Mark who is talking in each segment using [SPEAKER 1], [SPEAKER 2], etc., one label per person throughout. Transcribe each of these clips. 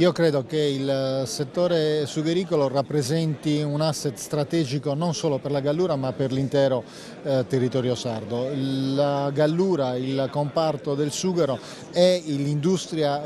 [SPEAKER 1] Io credo che il settore sughiricolo rappresenti un asset strategico non solo per la Gallura ma per l'intero territorio sardo. La Gallura, il comparto del sughero è l'industria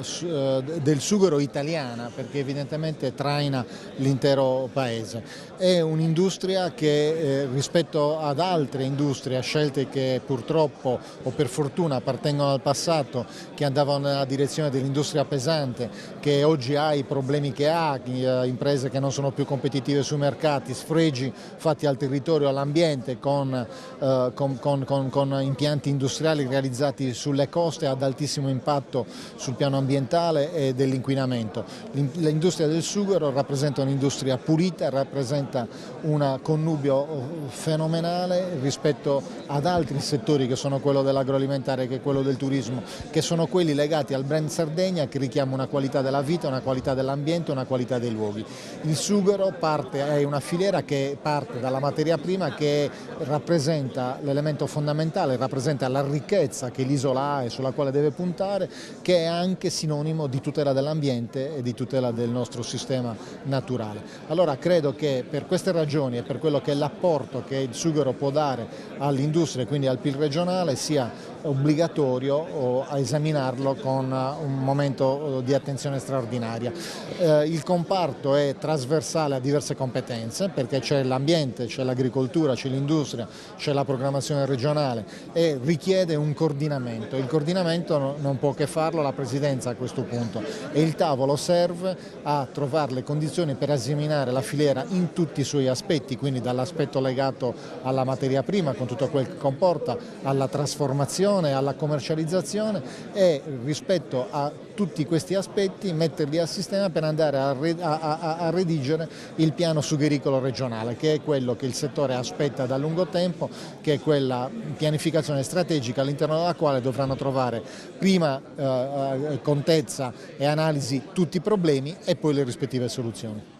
[SPEAKER 1] del sughero italiana, perché evidentemente traina l'intero paese. È un'industria che rispetto ad altre industrie, a scelte che purtroppo o per fortuna appartengono al passato, che andavano nella direzione dell'industria pesante, che oggi ha i problemi che ha, imprese che non sono più competitive sui mercati, sfregi fatti al territorio, all'ambiente con impianti industriali realizzati sulle coste ad altissimo impatto sul piano ambientale e dell'inquinamento. L'industria del sughero rappresenta un'industria pulita, rappresenta un connubio fenomenale rispetto ad altri settori che sono quello dell'agroalimentare, che è quello del turismo, che sono quelli legati al brand Sardegna, che richiama una qualità della vita, una qualità dell'ambiente, una qualità dei luoghi. Il sughero è una filiera che parte dalla materia prima, che rappresenta l'elemento fondamentale, rappresenta la ricchezza che l'isola ha e sulla quale deve puntare, che è anche sinonimo di tutela dell'ambiente e di tutela del nostro sistema naturale. Allora credo che per queste ragioni e per quello che è l'apporto che il sughero può dare all'industria e quindi al PIL regionale, sia obbligatorio esaminarlo con un momento di attenzione straordinaria. Il comparto è trasversale a diverse competenze, perché c'è l'ambiente, c'è l'agricoltura, c'è l'industria, c'è la programmazione regionale e richiede un coordinamento. Il coordinamento non può che farlo la Presidenza a questo punto, e il tavolo serve a trovare le condizioni per esaminare la filiera in tutti i suoi aspetti, quindi dall'aspetto legato alla materia prima con tutto quel che comporta, alla trasformazione, alla commercializzazione, e rispetto a tutti questi aspetti metterli a sistema per andare a redigere il piano sughiricolo regionale, che è quello che il settore aspetta da lungo tempo, che è quella pianificazione strategica all'interno della quale dovranno trovare prima contezza e analisi tutti i problemi e poi le rispettive soluzioni.